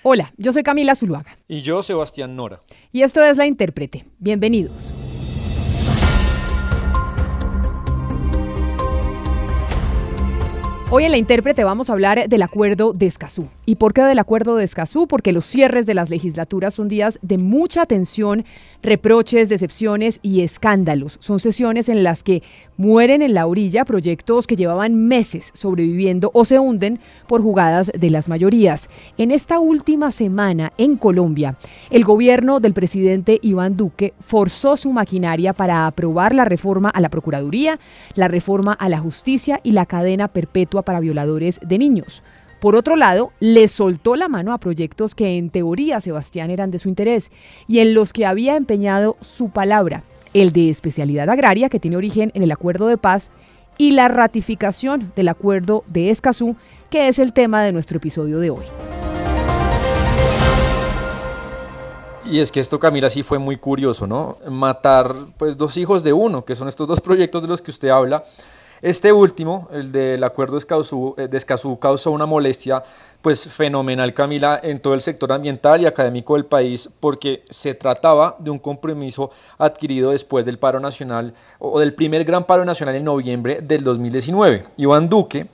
Hola, yo soy Camila Zuluaga. Y yo, Sebastián Nora. Y esto es La Intérprete. Bienvenidos. Hoy en La Intérprete vamos a hablar del Acuerdo de Escazú. ¿Y por qué del Acuerdo de Escazú? Porque los cierres de las legislaturas son días de mucha tensión, reproches, decepciones y escándalos. Son sesiones en las que mueren en la orilla proyectos que llevaban meses sobreviviendo o se hunden por jugadas de las mayorías. En esta última semana en Colombia, el gobierno del presidente Iván Duque forzó su maquinaria para aprobar la reforma a la Procuraduría, la reforma a la justicia y la cadena perpetua para violadores de niños. Por otro lado, le soltó la mano a proyectos que en teoría, Sebastián, eran de su interés y en los que había empeñado su palabra, el de especialidad agraria, que tiene origen en el Acuerdo de Paz, y la ratificación del Acuerdo de Escazú, que es el tema de nuestro episodio de hoy. Y es que esto, Camila, sí fue muy curioso, ¿no? Matar, pues, dos hijos de uno, que son estos dos proyectos de los que usted habla. Este último, el del Acuerdo de Escazú, causó una molestia pues fenomenal, Camila, en todo el sector ambiental y académico del país, porque se trataba de un compromiso adquirido después del paro nacional o del primer gran paro nacional en noviembre del 2019. Iván Duque,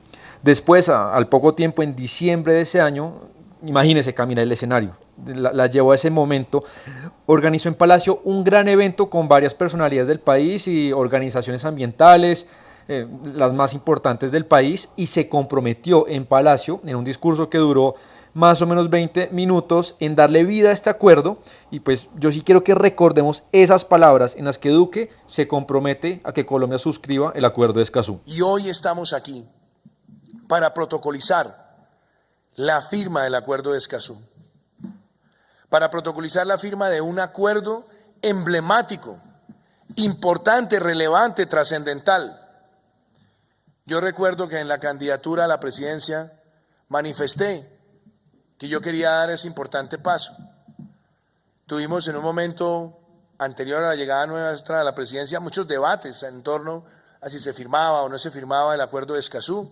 después, al poco tiempo, en diciembre de ese año, imagínese, Camila, el escenario, la llevó a ese momento, organizó en Palacio un gran evento con varias personalidades del país y organizaciones ambientales, las más importantes del país, y se comprometió en Palacio, en un discurso que duró más o menos 20 minutos, en darle vida a este acuerdo. Y pues yo sí quiero que recordemos esas palabras en las que Duque se compromete a que Colombia suscriba el Acuerdo de Escazú. Y hoy estamos aquí para protocolizar la firma del Acuerdo de Escazú, para protocolizar la firma de un acuerdo emblemático, importante, relevante, trascendental. Yo recuerdo que en la candidatura a la presidencia manifesté que yo quería dar ese importante paso. Tuvimos en un momento anterior a la llegada nuestra a la presidencia muchos debates en torno a si se firmaba o no se firmaba el Acuerdo de Escazú,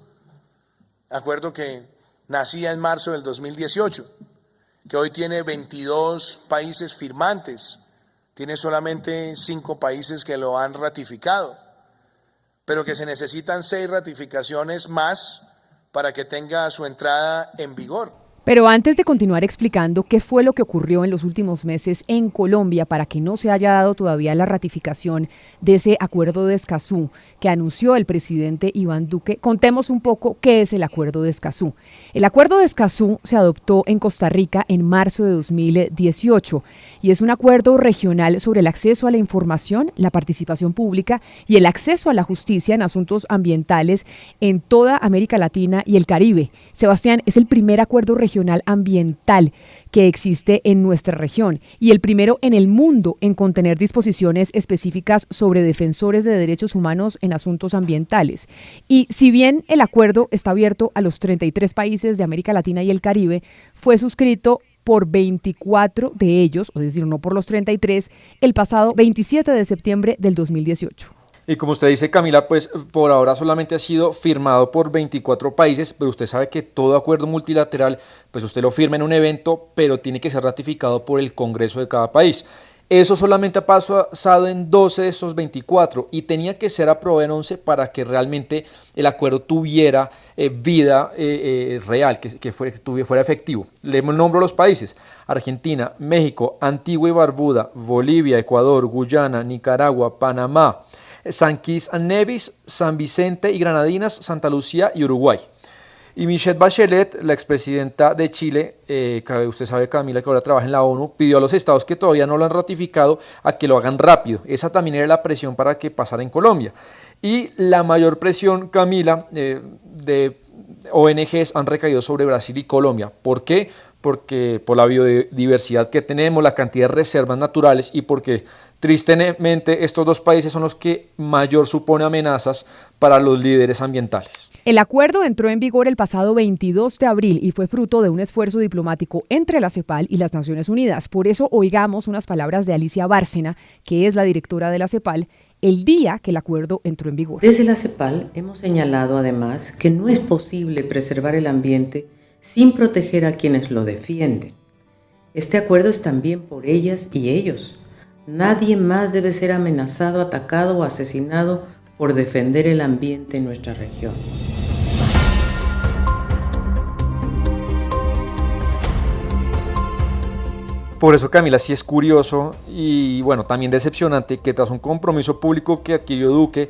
acuerdo que nacía en marzo del 2018, que hoy tiene 22 países firmantes, tiene solamente 5 países que lo han ratificado, pero que se necesitan 6 ratificaciones más para que tenga su entrada en vigor. Pero antes de continuar explicando qué fue lo que ocurrió en los últimos meses en Colombia para que no se haya dado todavía la ratificación de ese Acuerdo de Escazú que anunció el presidente Iván Duque, contemos un poco qué es el Acuerdo de Escazú. El Acuerdo de Escazú se adoptó en Costa Rica en marzo de 2018 y es un acuerdo regional sobre el acceso a la información, la participación pública y el acceso a la justicia en asuntos ambientales en toda América Latina y el Caribe. Sebastián, es el primer acuerdo regional ambiental que existe en nuestra región y el primero en el mundo en contener disposiciones específicas sobre defensores de derechos humanos en asuntos ambientales. Y si bien el acuerdo está abierto a los 33 países de América Latina y el Caribe, fue suscrito por 24 de ellos, es decir, no por los 33, el pasado 27 de septiembre del 2018. Y como usted dice, Camila, pues por ahora solamente ha sido firmado por 24 países, pero usted sabe que todo acuerdo multilateral, pues usted lo firma en un evento, pero tiene que ser ratificado por el Congreso de cada país. Eso solamente ha pasado en 12 de esos 24 y tenía que ser aprobado en 11 para que realmente el acuerdo tuviera vida real, que fuera efectivo. Le nombro los países: Argentina, México, Antigua y Barbuda, Bolivia, Ecuador, Guyana, Nicaragua, Panamá, San Kitts and Nevis, San Vicente y Granadinas, Santa Lucía y Uruguay. Y Michelle Bachelet, la expresidenta de Chile, que usted sabe, Camila, que ahora trabaja en la ONU, pidió a los estados que todavía no lo han ratificado a que lo hagan rápido. Esa también era la presión para que pasara en Colombia. Y la mayor presión, Camila, de ONGs han recaído sobre Brasil y Colombia. ¿Por qué? Porque por la biodiversidad que tenemos, la cantidad de reservas naturales y porque tristemente estos dos países son los que mayor supone amenazas para los líderes ambientales. El acuerdo entró en vigor el pasado 22 de abril y fue fruto de un esfuerzo diplomático entre la CEPAL y las Naciones Unidas. Por eso oigamos unas palabras de Alicia Bárcena, que es la directora de la CEPAL, el día que el acuerdo entró en vigor. Desde la CEPAL hemos señalado además que no es posible preservar el ambiente sin proteger a quienes lo defienden. Este acuerdo es también por ellas y ellos. Nadie más debe ser amenazado, atacado o asesinado por defender el ambiente en nuestra región. Por eso, Camila, sí es curioso y bueno, también decepcionante que tras un compromiso público que adquirió Duque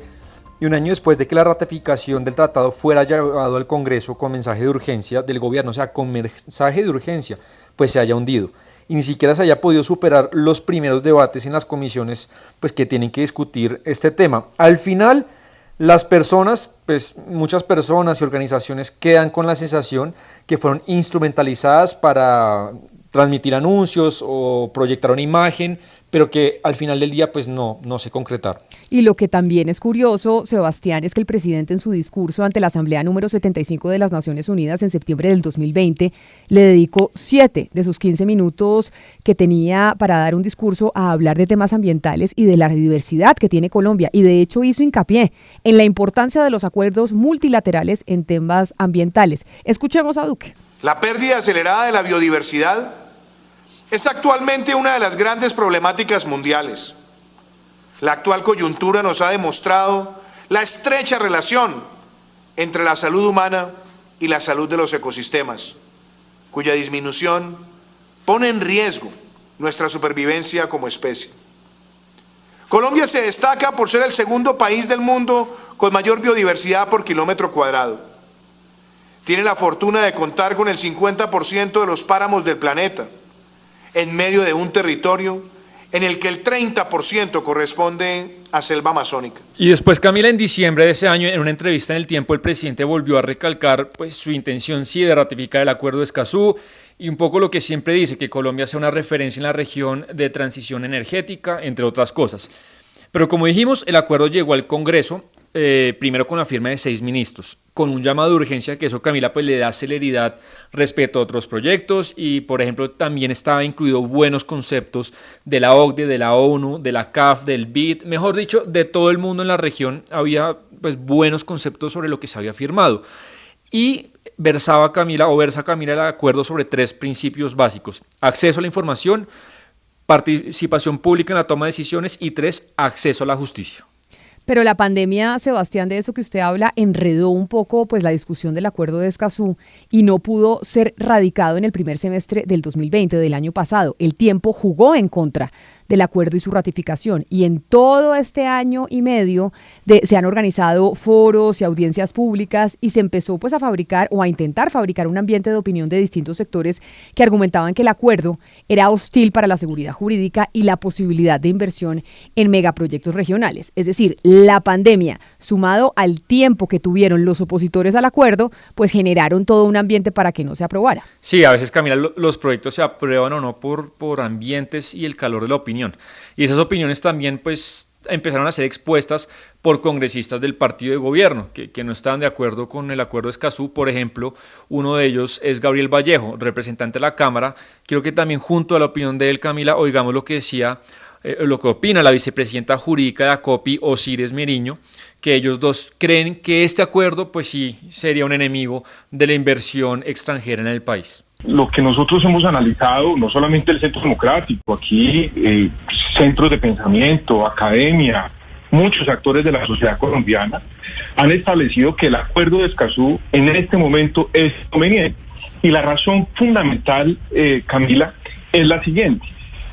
y un año después de que la ratificación del tratado fuera llevado al Congreso con mensaje de urgencia del gobierno, o sea, con mensaje de urgencia, pues se haya hundido y ni siquiera se haya podido superar los primeros debates en las comisiones pues que tienen que discutir este tema. Al final, las personas, pues muchas personas y organizaciones quedan con la sensación que fueron instrumentalizadas para transmitir anuncios o proyectar una imagen, pero que al final del día pues no se concretaron. Y lo que también es curioso, Sebastián, es que el presidente en su discurso ante la Asamblea número 75 de las Naciones Unidas en septiembre del 2020 le dedicó 7 de sus 15 minutos que tenía para dar un discurso a hablar de temas ambientales y de la diversidad que tiene Colombia, y de hecho hizo hincapié en la importancia de los acuerdos multilaterales en temas ambientales. Escuchemos a Duque. La pérdida acelerada de la biodiversidad es actualmente una de las grandes problemáticas mundiales. La actual coyuntura nos ha demostrado la estrecha relación entre la salud humana y la salud de los ecosistemas, cuya disminución pone en riesgo nuestra supervivencia como especie. Colombia se destaca por ser el segundo país del mundo con mayor biodiversidad por kilómetro cuadrado. Tiene la fortuna de contar con el 50% de los páramos del planeta, en medio de un territorio en el que el 30% corresponde a selva amazónica. Y después, Camila, en diciembre de ese año, en una entrevista en El Tiempo, el presidente volvió a recalcar pues su intención sí de ratificar el Acuerdo de Escazú y un poco lo que siempre dice, que Colombia sea una referencia en la región de transición energética, entre otras cosas. Pero como dijimos, el acuerdo llegó al Congreso, primero con la firma de 6 ministros, con un llamado de urgencia que eso, Camila, pues le da celeridad respecto a otros proyectos y, por ejemplo, también estaba incluido buenos conceptos de la OCDE, de la ONU, de la CAF, del BID, mejor dicho, de todo el mundo en la región había pues buenos conceptos sobre lo que se había firmado. Y versa Camila el acuerdo sobre 3 principios básicos: acceso a la información, participación pública en la toma de decisiones y 3, acceso a la justicia. Pero la pandemia, Sebastián, de eso que usted habla, enredó un poco pues la discusión del Acuerdo de Escazú y no pudo ser radicado en el primer semestre del 2020, del año pasado. El tiempo jugó en contra del acuerdo y su ratificación. Y en todo este año y medio se han organizado foros y audiencias públicas y se empezó pues a fabricar o a intentar fabricar un ambiente de opinión de distintos sectores que argumentaban que el acuerdo era hostil para la seguridad jurídica y la posibilidad de inversión en megaproyectos regionales. Es decir, la pandemia, sumado al tiempo que tuvieron los opositores al acuerdo, pues generaron todo un ambiente para que no se aprobara. Sí, a veces, Camila, los proyectos se aprueban o no por ambientes y el calor de la opinión. Y esas opiniones también pues empezaron a ser expuestas por congresistas del partido de gobierno que no estaban de acuerdo con el Acuerdo de Escazú. Por ejemplo, uno de ellos es Gabriel Vallejo, representante de la Cámara. Creo que también junto a la opinión de él, Camila, oigamos lo que decía, lo que opina la vicepresidenta jurídica de ACOPI, Osiris Meriño, que ellos dos creen que este acuerdo pues sí sería un enemigo de la inversión extranjera en el país. Lo que nosotros hemos analizado, no solamente el Centro Democrático, aquí centros de pensamiento, academia, muchos actores de la sociedad colombiana, han establecido que el Acuerdo de Escazú en este momento es conveniente. Y la razón fundamental, Camila, es la siguiente.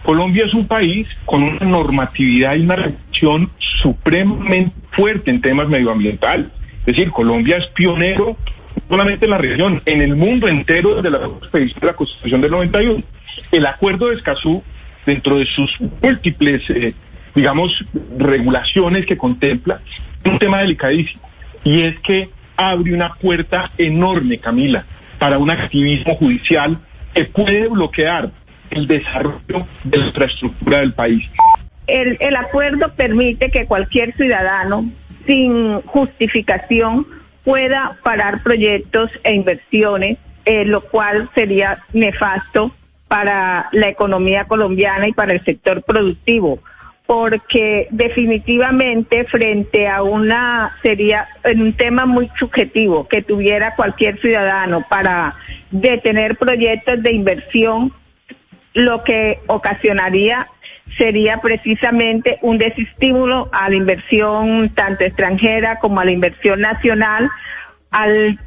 Colombia es un país con una normatividad y una regulación supremamente fuerte en temas medioambientales. Es decir, Colombia es pionero no solamente en la región, en el mundo entero desde la expedición de la Constitución del 91. El Acuerdo de Escazú, dentro de sus múltiples, regulaciones que contempla, es un tema delicadísimo. Y es que abre una puerta enorme, Camila, para un activismo judicial que puede bloquear el desarrollo de la infraestructura del país. El acuerdo permite que cualquier ciudadano, sin justificación, pueda parar proyectos e inversiones, lo cual sería nefasto para la economía colombiana y para el sector productivo, porque definitivamente frente a sería en un tema muy subjetivo que tuviera cualquier ciudadano para detener proyectos de inversión lo que ocasionaría sería precisamente un desestímulo a la inversión tanto extranjera como a la inversión nacional, al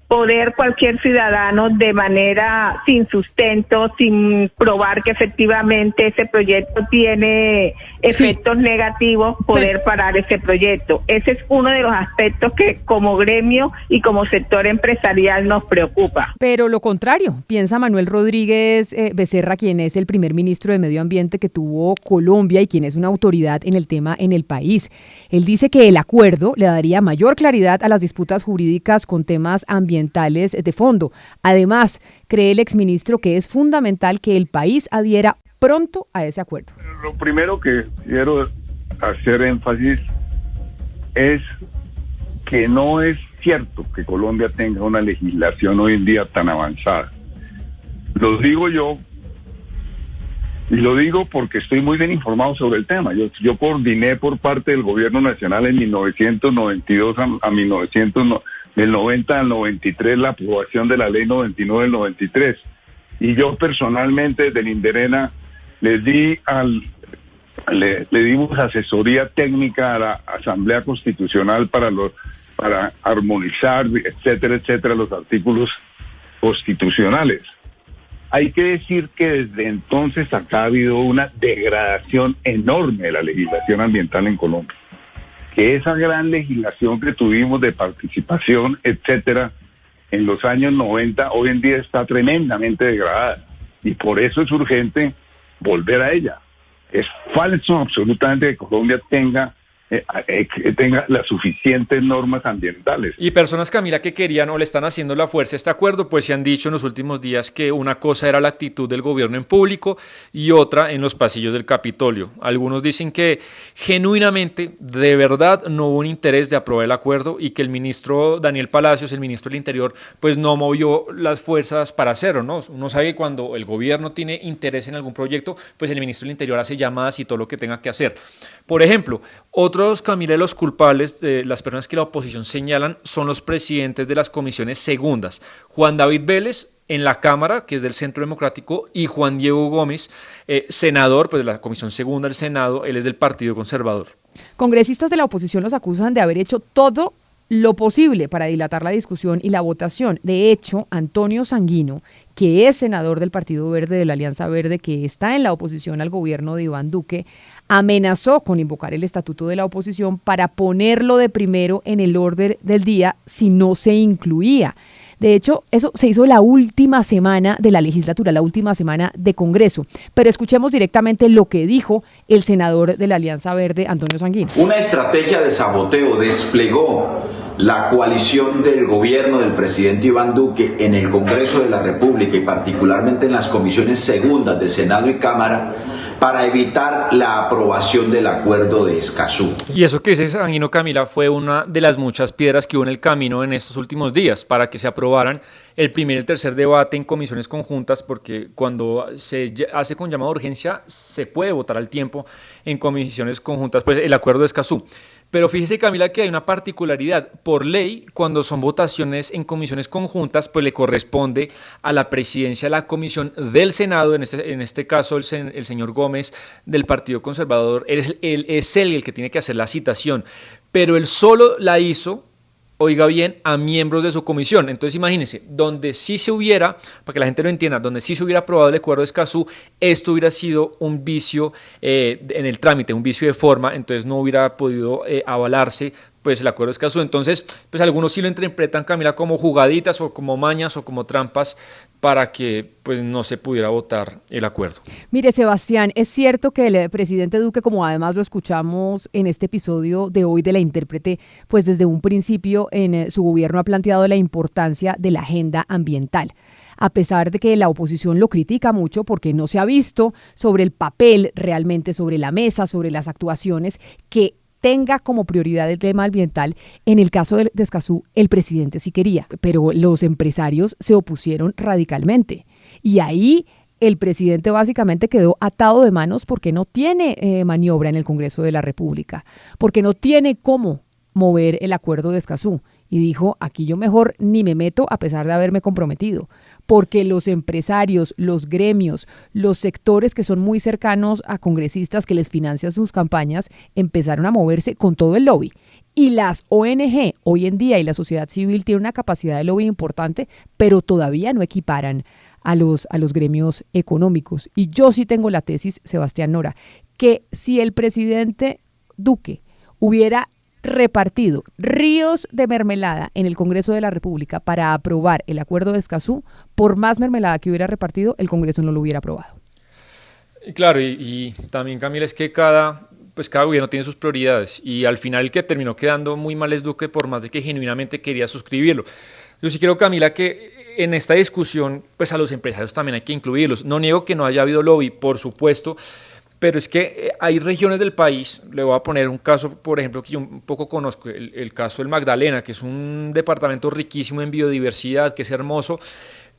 poder cualquier ciudadano de manera sin sustento, sin probar que efectivamente ese proyecto tiene efectos negativos, poder parar ese proyecto. Ese es uno de los aspectos que como gremio y como sector empresarial nos preocupa. Pero lo contrario, piensa Manuel Rodríguez Becerra, quien es el primer ministro de Medio Ambiente que tuvo Colombia y quien es una autoridad en el tema en el país. Él dice que el acuerdo le daría mayor claridad a las disputas jurídicas con temas ambientales de fondo. Además, cree el exministro que es fundamental que el país adhiera pronto a ese acuerdo. Lo primero que quiero hacer énfasis es que no es cierto que Colombia tenga una legislación hoy en día tan avanzada. Lo digo yo, y lo digo porque estoy muy bien informado sobre el tema. Yo coordiné por parte del gobierno nacional en 1992 del 90 al 93 la aprobación de la ley 99 del 93. Y yo personalmente desde el Inderena le dimos asesoría técnica a la Asamblea Constitucional para armonizar, etcétera, los artículos constitucionales. Hay que decir que desde entonces acá ha habido una degradación enorme de la legislación ambiental en Colombia. Que esa gran legislación que tuvimos de participación, etcétera, en los años 90, hoy en día está tremendamente degradada. Y por eso es urgente volver a ella. Es falso absolutamente que Colombia tenga las suficientes normas ambientales. Y personas, Camila, que querían o le están haciendo la fuerza a este acuerdo, pues se han dicho en los últimos días que una cosa era la actitud del gobierno en público y otra en los pasillos del Capitolio. Algunos dicen que genuinamente, de verdad, no hubo un interés de aprobar el acuerdo y que el ministro Daniel Palacios, el ministro del Interior, pues no movió las fuerzas para hacerlo, ¿no? Uno sabe que cuando el gobierno tiene interés en algún proyecto, pues el ministro del Interior hace llamadas y todo lo que tenga que hacer. Por ejemplo, otros, Camila, de los culpables, de las personas que la oposición señalan, son los presidentes de las comisiones segundas. Juan David Vélez, en la Cámara, que es del Centro Democrático, y Juan Diego Gómez, senador, pues de la Comisión Segunda del Senado, él es del Partido Conservador. Congresistas de la oposición los acusan de haber hecho todo lo posible para dilatar la discusión y la votación. De hecho, Antonio Sanguino, que es senador del Partido Verde, de la Alianza Verde, que está en la oposición al gobierno de Iván Duque, amenazó con invocar el estatuto de la oposición para ponerlo de primero en el orden del día si no se incluía. De hecho, eso se hizo la última semana de la legislatura, la última semana de Congreso. Pero escuchemos directamente lo que dijo el senador de la Alianza Verde, Antonio Sanguino. Una estrategia de saboteo desplegó la coalición del gobierno del presidente Iván Duque en el Congreso de la República y particularmente en las comisiones segundas de Senado y Cámara para evitar la aprobación del acuerdo de Escazú. Y eso que dice Sanguino, Camila, fue una de las muchas piedras que hubo en el camino en estos últimos días para que se aprobaran el primer y el tercer debate en comisiones conjuntas, porque cuando se hace con llamado de urgencia se puede votar al tiempo en comisiones conjuntas, pues el acuerdo de Escazú. Pero fíjese, Camila, que hay una particularidad. Por ley, cuando son votaciones en comisiones conjuntas, pues le corresponde a la presidencia de la comisión del Senado, en este caso el señor Gómez del Partido Conservador, es él el que tiene que hacer la citación. Pero él solo la hizo, oiga bien, a miembros de su comisión. Entonces imagínense, donde sí se hubiera, para que la gente lo entienda, donde sí se hubiera aprobado el acuerdo de Escazú, esto hubiera sido un vicio en el trámite, un vicio de forma, entonces no hubiera podido avalarse pues el acuerdo de Escazú. Entonces, pues algunos sí lo interpretan, Camila, como jugaditas o como mañas o como trampas para que pues no se pudiera votar el acuerdo. Mire, Sebastián, es cierto que el presidente Duque, como además lo escuchamos en este episodio de hoy de La Intérprete, pues desde un principio en su gobierno ha planteado la importancia de la agenda ambiental. A pesar de que la oposición lo critica mucho porque no se ha visto sobre el papel realmente, sobre la mesa, sobre las actuaciones que tenga como prioridad el tema ambiental. En el caso de Escazú, el presidente sí quería, pero los empresarios se opusieron radicalmente. Y ahí el presidente básicamente quedó atado de manos porque no tiene maniobra en el Congreso de la República, porque no tiene cómo mover el acuerdo de Escazú. y dijo, aquí yo mejor ni me meto a pesar de haberme comprometido, porque los empresarios, los gremios, los sectores que son muy cercanos a congresistas que les financian sus campañas, empezaron a moverse con todo el lobby. Y las ONG hoy en día y la sociedad civil tienen una capacidad de lobby importante, pero todavía no equiparan a los gremios económicos. Y yo sí tengo la tesis, Sebastián Nora, que si el presidente Duque hubiera repartido ríos de mermelada en el Congreso de la República para aprobar el acuerdo de Escazú, por más mermelada que hubiera repartido, el Congreso no lo hubiera aprobado. Claro, y también, Camila, es que cada gobierno tiene sus prioridades y al final el que terminó quedando muy mal es Duque, por más de que genuinamente quería suscribirlo. Yo sí creo, Camila, que en esta discusión pues a los empresarios también hay que incluirlos. No niego que no haya habido lobby, por supuesto, pero es que hay regiones del país, le voy a poner un caso, por ejemplo, que yo un poco conozco, el caso del Magdalena, que es un departamento riquísimo en biodiversidad, que es hermoso,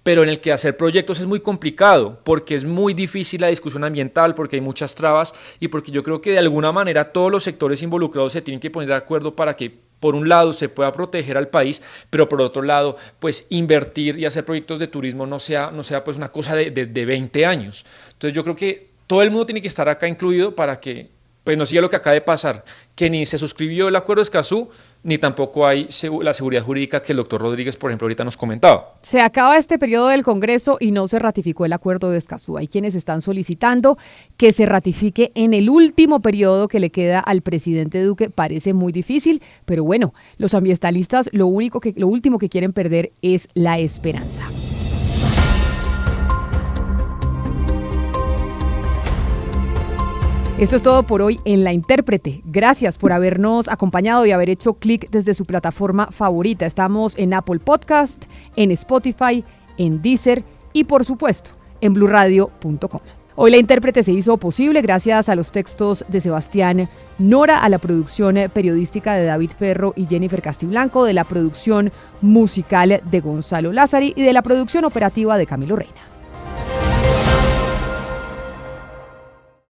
pero en el que hacer proyectos es muy complicado, porque es muy difícil la discusión ambiental, porque hay muchas trabas y porque yo creo que de alguna manera todos los sectores involucrados se tienen que poner de acuerdo para que, por un lado, se pueda proteger al país, pero por otro lado, pues invertir y hacer proyectos de turismo no sea pues una cosa de 20 años. Entonces yo creo que todo el mundo tiene que estar acá incluido para que pues no siga lo que acaba de pasar, que ni se suscribió el acuerdo de Escazú, ni tampoco hay la seguridad jurídica que el doctor Rodríguez, por ejemplo, ahorita nos comentaba. Se acaba este periodo del Congreso y no se ratificó el acuerdo de Escazú. Hay quienes están solicitando que se ratifique en el último periodo que le queda al presidente Duque. Parece muy difícil, pero bueno, los ambientalistas lo último que quieren perder es la esperanza. Esto es todo por hoy en La Intérprete. Gracias por habernos acompañado y haber hecho clic desde su plataforma favorita. Estamos en Apple Podcast, en Spotify, en Deezer y, por supuesto, en bluradio.com. Hoy La Intérprete se hizo posible gracias a los textos de Sebastián Nora, a la producción periodística de David Ferro y Jennifer Castiblanco, de la producción musical de Gonzalo Lázari y de la producción operativa de Camilo Reina.